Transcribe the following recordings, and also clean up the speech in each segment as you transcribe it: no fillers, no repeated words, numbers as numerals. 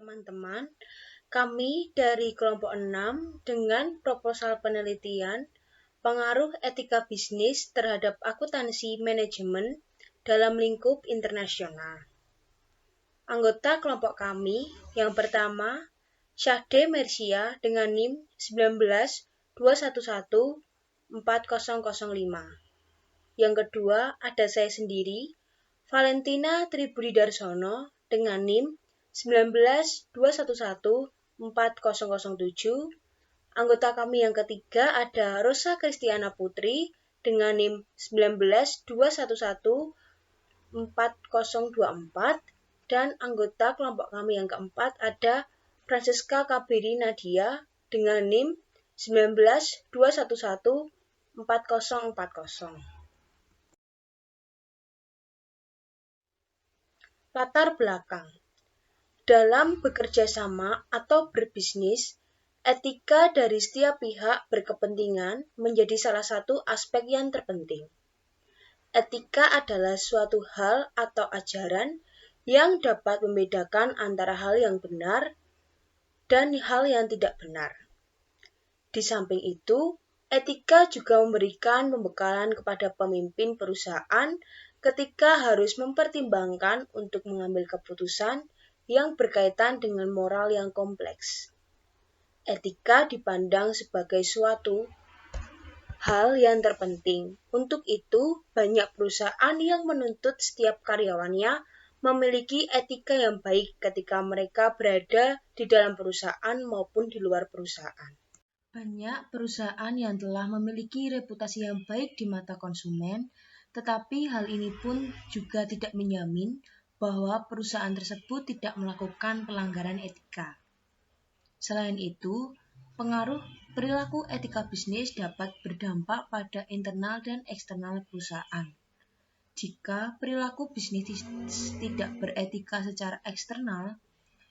teman-teman. Kami dari kelompok 6 dengan proposal penelitian pengaruh etika bisnis terhadap akuntansi manajemen dalam lingkup internasional. Anggota kelompok kami yang pertama, Syahde Mersia dengan NIM 19211405. Yang kedua, ada saya sendiri, Valentina Tribudi Darsono dengan NIM 19211407. Anggota kami yang ketiga ada Rosa Kristiana Putri dengan NIM 19211404 dan anggota kelompok kami yang keempat ada Francisca Kabiri Nadia dengan NIM 19211440. Latar belakang. Dalam bekerja sama atau berbisnis, etika dari setiap pihak berkepentingan menjadi salah satu aspek yang terpenting. Etika adalah suatu hal atau ajaran yang dapat membedakan antara hal yang benar dan hal yang tidak benar. Di samping itu, etika juga memberikan pembekalan kepada pemimpin perusahaan ketika harus mempertimbangkan untuk mengambil keputusan yang berkaitan dengan moral yang kompleks. Etika dipandang sebagai suatu hal yang terpenting. Untuk itu, banyak perusahaan yang menuntut setiap karyawannya memiliki etika yang baik ketika mereka berada di dalam perusahaan maupun di luar perusahaan. Banyak perusahaan yang telah memiliki reputasi yang baik di mata konsumen, tetapi hal ini pun juga tidak menjamin bahwa perusahaan tersebut tidak melakukan pelanggaran etika. Selain itu, pengaruh perilaku etika bisnis dapat berdampak pada internal dan eksternal perusahaan. Jika perilaku bisnis tidak beretika secara eksternal,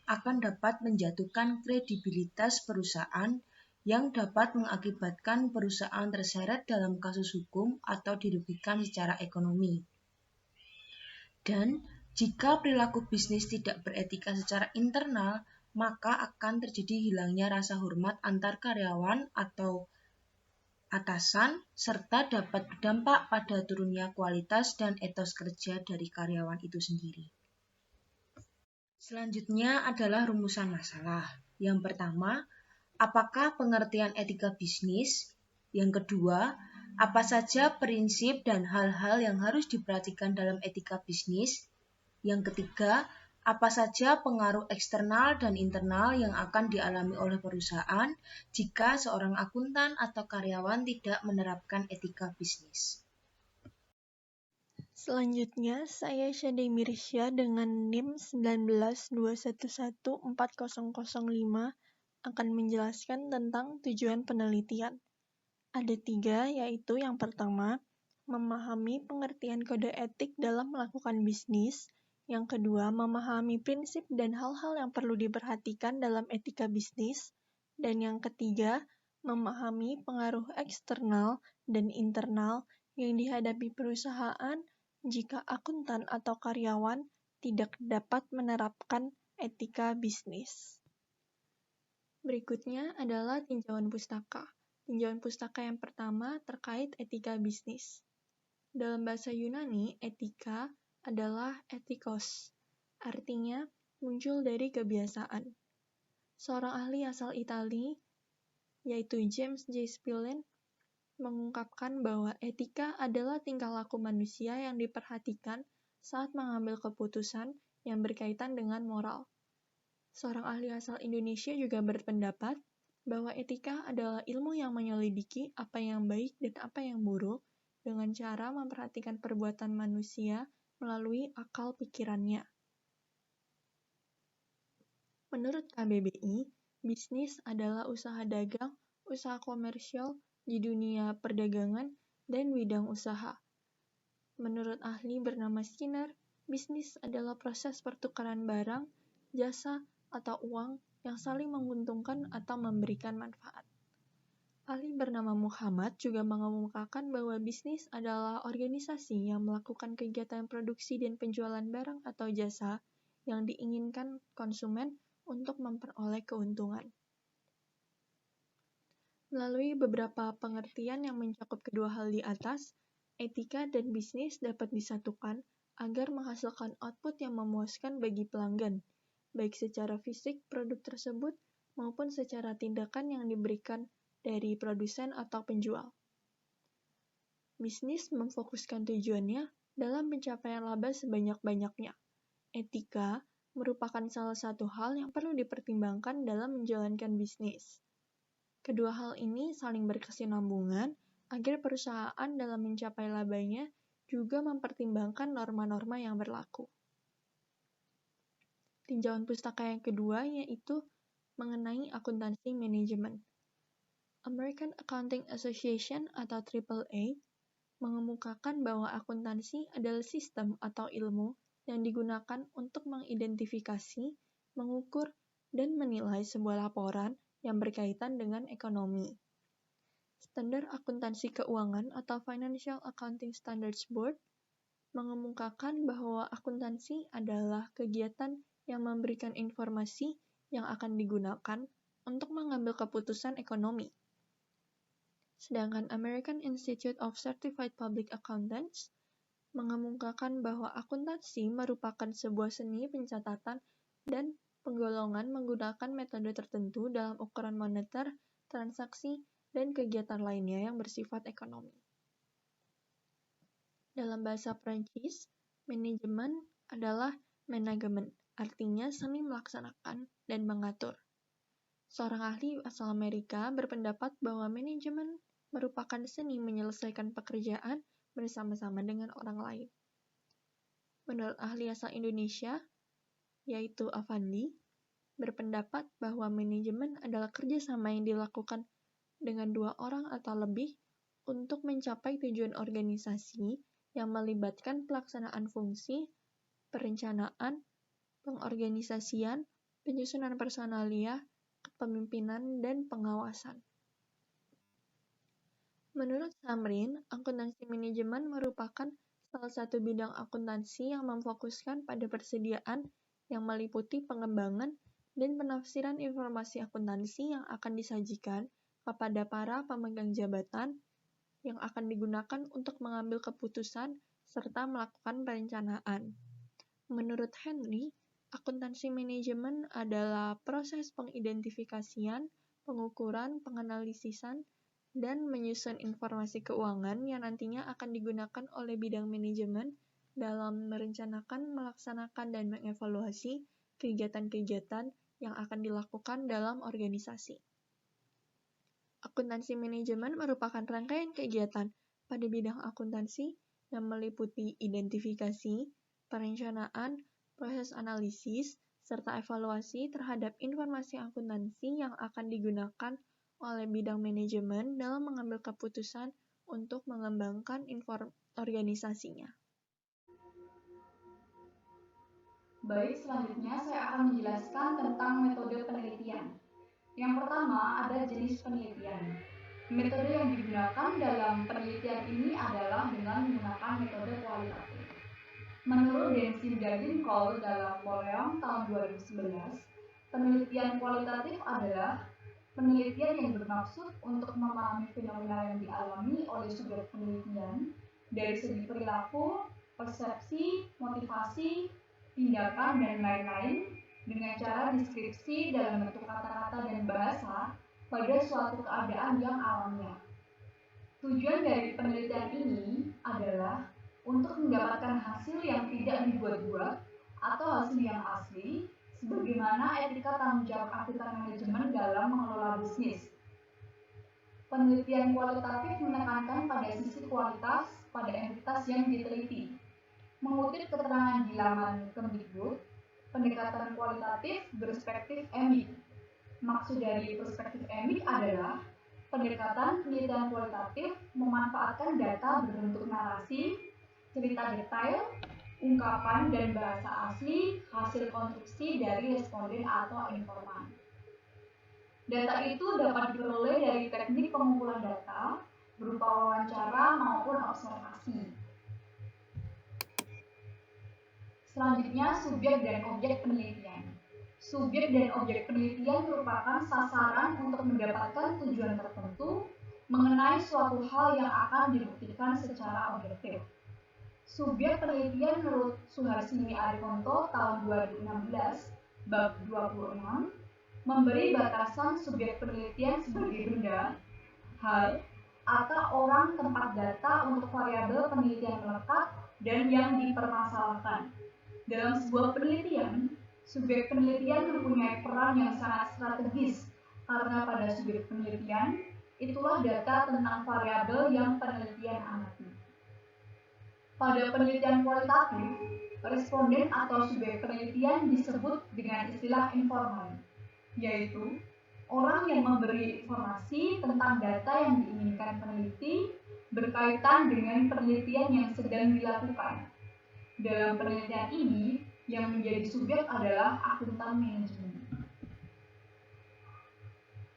akan dapat menjatuhkan kredibilitas perusahaan yang dapat mengakibatkan perusahaan terseret dalam kasus hukum atau dirugikan secara ekonomi. Dan jika perilaku bisnis tidak beretika secara internal, maka akan terjadi hilangnya rasa hormat antar karyawan atau atasan, serta dapat berdampak pada turunnya kualitas dan etos kerja dari karyawan itu sendiri. Selanjutnya adalah rumusan masalah. Yang pertama, apakah pengertian etika bisnis? Yang kedua, apa saja prinsip dan hal-hal yang harus diperhatikan dalam etika bisnis? Yang ketiga, apa saja pengaruh eksternal dan internal yang akan dialami oleh perusahaan jika seorang akuntan atau karyawan tidak menerapkan etika bisnis? Selanjutnya, saya Syahde Mirsya dengan NIM 19211405 akan menjelaskan tentang tujuan penelitian. Ada 3, yaitu yang pertama, memahami pengertian kode etik dalam melakukan bisnis. Yang kedua, memahami prinsip dan hal-hal yang perlu diperhatikan dalam etika bisnis. Dan yang ketiga, memahami pengaruh eksternal dan internal yang dihadapi perusahaan jika akuntan atau karyawan tidak dapat menerapkan etika bisnis. Berikutnya adalah tinjauan pustaka. Tinjauan pustaka yang pertama terkait etika bisnis. Dalam bahasa Yunani, etika adalah ethikos, artinya muncul dari kebiasaan. Seorang ahli asal Italia, yaitu James J. Spillane, mengungkapkan bahwa etika adalah tingkah laku manusia yang diperhatikan saat mengambil keputusan yang berkaitan dengan moral. Seorang ahli asal Indonesia juga berpendapat bahwa etika adalah ilmu yang menyelidiki apa yang baik dan apa yang buruk dengan cara memperhatikan perbuatan manusia melalui akal pikirannya. Menurut KBBI, bisnis adalah usaha dagang, usaha komersial di dunia perdagangan, dan bidang usaha. Menurut ahli bernama Skinner, bisnis adalah proses pertukaran barang, jasa, atau uang yang saling menguntungkan atau memberikan manfaat. Ahli bernama Muhammad juga mengemukakan bahwa bisnis adalah organisasi yang melakukan kegiatan produksi dan penjualan barang atau jasa yang diinginkan konsumen untuk memperoleh keuntungan. Melalui beberapa pengertian yang mencakup kedua hal di atas, etika dan bisnis dapat disatukan agar menghasilkan output yang memuaskan bagi pelanggan, baik secara fisik produk tersebut maupun secara tindakan yang diberikan dari produsen atau penjual. Bisnis memfokuskan tujuannya dalam pencapaian laba sebanyak-banyaknya. Etika merupakan salah satu hal yang perlu dipertimbangkan dalam menjalankan bisnis. Kedua hal ini saling berkesinambungan agar perusahaan dalam mencapai labanya juga mempertimbangkan norma-norma yang berlaku. Tinjauan pustaka yang kedua yaitu mengenai akuntansi manajemen. American Accounting Association atau AAA mengemukakan bahwa akuntansi adalah sistem atau ilmu yang digunakan untuk mengidentifikasi, mengukur, dan menilai sebuah laporan yang berkaitan dengan ekonomi. Standar Akuntansi Keuangan atau Financial Accounting Standards Board mengemukakan bahwa akuntansi adalah kegiatan yang memberikan informasi yang akan digunakan untuk mengambil keputusan ekonomi. Sedangkan American Institute of Certified Public Accountants mengemukakan bahwa akuntansi merupakan sebuah seni pencatatan dan penggolongan menggunakan metode tertentu dalam ukuran moneter, transaksi, dan kegiatan lainnya yang bersifat ekonomi. Dalam bahasa Prancis, manajemen adalah manajemen, artinya seni melaksanakan dan mengatur. Seorang ahli asal Amerika berpendapat bahwa manajemen merupakan seni menyelesaikan pekerjaan bersama-sama dengan orang lain. Menurut ahli asal Indonesia, yaitu Avandi, berpendapat bahwa manajemen adalah kerjasama yang dilakukan dengan dua orang atau lebih untuk mencapai tujuan organisasi yang melibatkan pelaksanaan fungsi, perencanaan, pengorganisasian, penyusunan personalia, kepemimpinan, dan pengawasan. Menurut Samrin, akuntansi manajemen merupakan salah satu bidang akuntansi yang memfokuskan pada persediaan yang meliputi pengembangan dan penafsiran informasi akuntansi yang akan disajikan kepada para pemegang jabatan yang akan digunakan untuk mengambil keputusan serta melakukan perencanaan. Menurut Henry, akuntansi manajemen adalah proses pengidentifikasian, pengukuran, penganalisisan, dan menyusun informasi keuangan yang nantinya akan digunakan oleh bidang manajemen dalam merencanakan, melaksanakan, dan mengevaluasi kegiatan-kegiatan yang akan dilakukan dalam organisasi. Akuntansi manajemen merupakan rangkaian kegiatan pada bidang akuntansi yang meliputi identifikasi, perencanaan, proses analisis, serta evaluasi terhadap informasi akuntansi yang akan digunakan oleh bidang manajemen dalam mengambil keputusan untuk mengembangkan organisasinya. Baik, selanjutnya saya akan menjelaskan tentang metode penelitian. Yang pertama ada jenis penelitian. Metode yang digunakan dalam penelitian ini adalah dengan menggunakan metode kualitatif. Menurut Denshin Gardin Cole dalam Boleong tahun 2011, penelitian kualitatif adalah penelitian yang bermaksud untuk memahami fenomena yang dialami oleh subjek penelitian dari segi perilaku, persepsi, motivasi, tindakan, dan lain-lain dengan cara deskripsi dalam bentuk kata-kata dan bahasa pada suatu keadaan yang alamiah. Tujuan dari penelitian ini adalah untuk mendapatkan hasil yang tidak dibuat-buat atau hasil yang asli, sebagaimana etika tanggung jawab akuntan manajemen dalam mengelola bisnis. Penelitian kualitatif menekankan pada sisi kualitas pada entitas yang diteliti. Mengutip keterangan di laman Kemdikbud, pendekatan kualitatif berperspektif emik. Maksud dari perspektif emik adalah pendekatan penelitian kualitatif memanfaatkan data berbentuk narasi, cerita detail, ungkapan dan bahasa asli hasil konstruksi dari responden atau informan. Data itu dapat diperoleh dari teknik pengumpulan data berupa wawancara maupun observasi. Selanjutnya, subjek dan objek penelitian. Subjek dan objek penelitian merupakan sasaran untuk mendapatkan tujuan tertentu mengenai suatu hal yang akan dibuktikan secara objektif. Subjek penelitian menurut Suharsini Arifonto tahun 2016, bab 26, memberi batasan subjek penelitian sebagai benda, hal, atau orang tempat data untuk variabel penelitian melekat dan yang dipermasalahkan. Dalam sebuah penelitian, subjek penelitian mempunyai peran yang sangat strategis karena pada subjek penelitian, itulah data tentang variabel yang penelitian amati. Pada penelitian kualitatif, responden atau subjek penelitian disebut dengan istilah informan, yaitu orang yang memberi informasi tentang data yang diinginkan peneliti berkaitan dengan penelitian yang sedang dilakukan. Dalam penelitian ini, yang menjadi subjek adalah akuntan manajemen.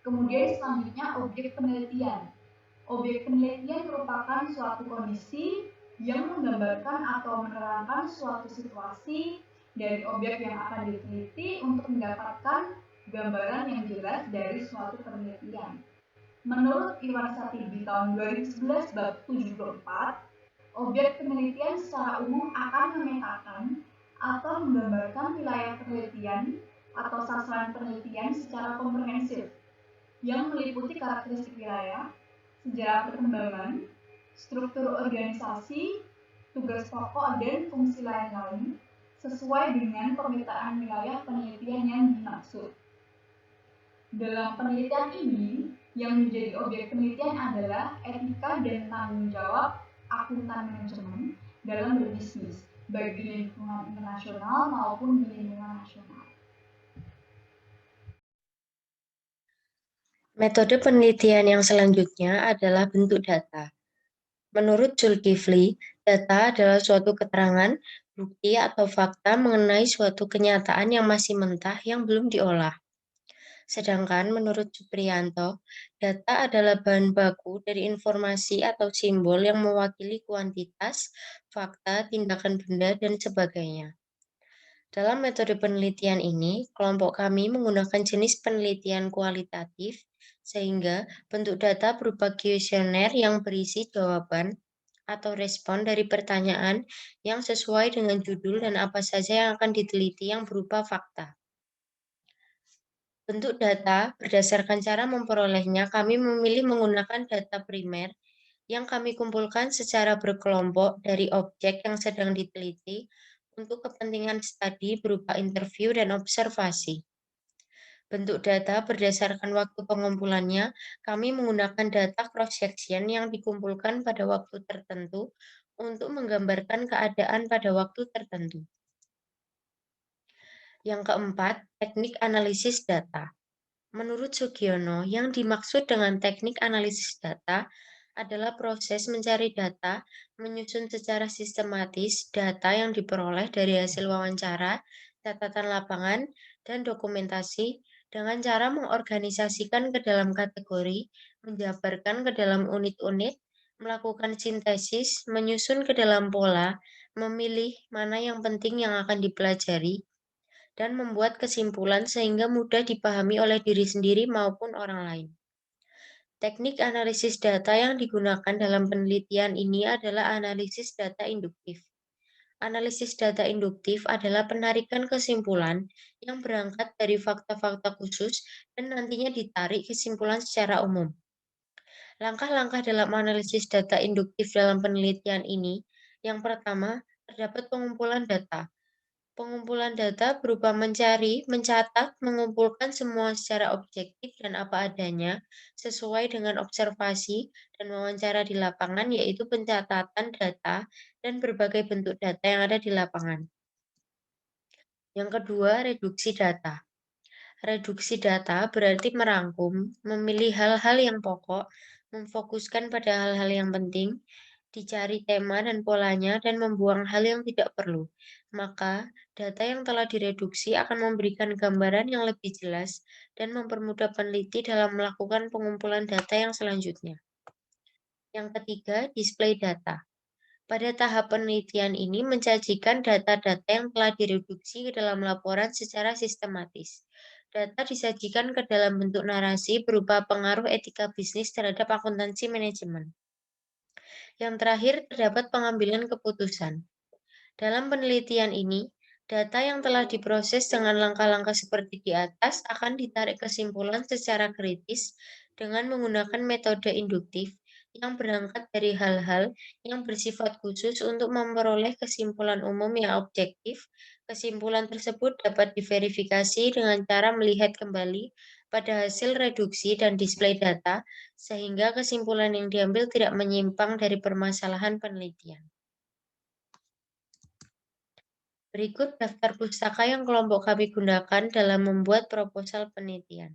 Kemudian selanjutnya objek penelitian. Objek penelitian merupakan suatu kondisi yang menggambarkan atau menerangkan suatu situasi dari objek yang akan diteliti untuk mendapatkan gambaran yang jelas dari suatu penelitian. Menurut Iwan Satibi tahun 2011 bab 74, objek penelitian secara umum akan memetakan atau menggambarkan wilayah penelitian atau sasaran penelitian secara komprehensif yang meliputi karakteristik wilayah, sejarah perkembangan, struktur organisasi, tugas pokok dan fungsi lain-lain sesuai dengan pemetaan wilayah penelitian yang dimaksud. Dalam penelitian ini, yang menjadi objek penelitian adalah etika dan tanggung jawab akuntan manajemen dalam berbisnis, baik di lingkungan internasional maupun di lingkungan nasional. Metode penelitian yang selanjutnya adalah bentuk data. Menurut Zulkifli, data adalah suatu keterangan, bukti, atau fakta mengenai suatu kenyataan yang masih mentah yang belum diolah. Sedangkan menurut Supriyanto, data adalah bahan baku dari informasi atau simbol yang mewakili kuantitas, fakta, tindakan benda, dan sebagainya. Dalam metode penelitian ini, kelompok kami menggunakan jenis penelitian kualitatif, sehingga bentuk data berupa kuesioner yang berisi jawaban atau respon dari pertanyaan yang sesuai dengan judul dan apa saja yang akan diteliti yang berupa fakta. Bentuk data berdasarkan cara memperolehnya, kami memilih menggunakan data primer yang kami kumpulkan secara berkelompok dari objek yang sedang diteliti untuk kepentingan studi berupa interview dan observasi. Bentuk data berdasarkan waktu pengumpulannya, kami menggunakan data cross-section yang dikumpulkan pada waktu tertentu untuk menggambarkan keadaan pada waktu tertentu. Yang keempat, teknik analisis data. Menurut Sugiono, yang dimaksud dengan teknik analisis data adalah proses mencari data, menyusun secara sistematis data yang diperoleh dari hasil wawancara, catatan lapangan, dan dokumentasi dengan cara mengorganisasikan ke dalam kategori, menjabarkan ke dalam unit-unit, melakukan sintesis, menyusun ke dalam pola, memilih mana yang penting yang akan dipelajari, dan membuat kesimpulan sehingga mudah dipahami oleh diri sendiri maupun orang lain. Teknik analisis data yang digunakan dalam penelitian ini adalah analisis data induktif. Analisis data induktif adalah penarikan kesimpulan yang berangkat dari fakta-fakta khusus dan nantinya ditarik kesimpulan secara umum. Langkah-langkah dalam analisis data induktif dalam penelitian ini, yang pertama, terdapat pengumpulan data. Pengumpulan data berupa mencari, mencatat, mengumpulkan semua secara objektif dan apa adanya, sesuai dengan observasi dan wawancara di lapangan, yaitu pencatatan data dan berbagai bentuk data yang ada di lapangan. Yang kedua, reduksi data. Reduksi data berarti merangkum, memilih hal-hal yang pokok, memfokuskan pada hal-hal yang penting, dicari tema dan polanya, dan membuang hal yang tidak perlu. Maka, data yang telah direduksi akan memberikan gambaran yang lebih jelas dan mempermudah peneliti dalam melakukan pengumpulan data yang selanjutnya. Yang ketiga, display data. Pada tahap penelitian ini mensajikan data-data yang telah direduksi ke dalam laporan secara sistematis. Data disajikan ke dalam bentuk narasi berupa pengaruh etika bisnis terhadap akuntansi manajemen. Yang terakhir, terdapat pengambilan keputusan. Dalam penelitian ini, data yang telah diproses dengan langkah-langkah seperti di atas akan ditarik kesimpulan secara kritis dengan menggunakan metode induktif yang berangkat dari hal-hal yang bersifat khusus untuk memperoleh kesimpulan umum yang objektif. Kesimpulan tersebut dapat diverifikasi dengan cara melihat kembali pada hasil reduksi dan display data, sehingga kesimpulan yang diambil tidak menyimpang dari permasalahan penelitian. Berikut daftar pustaka yang kelompok kami gunakan dalam membuat proposal penelitian.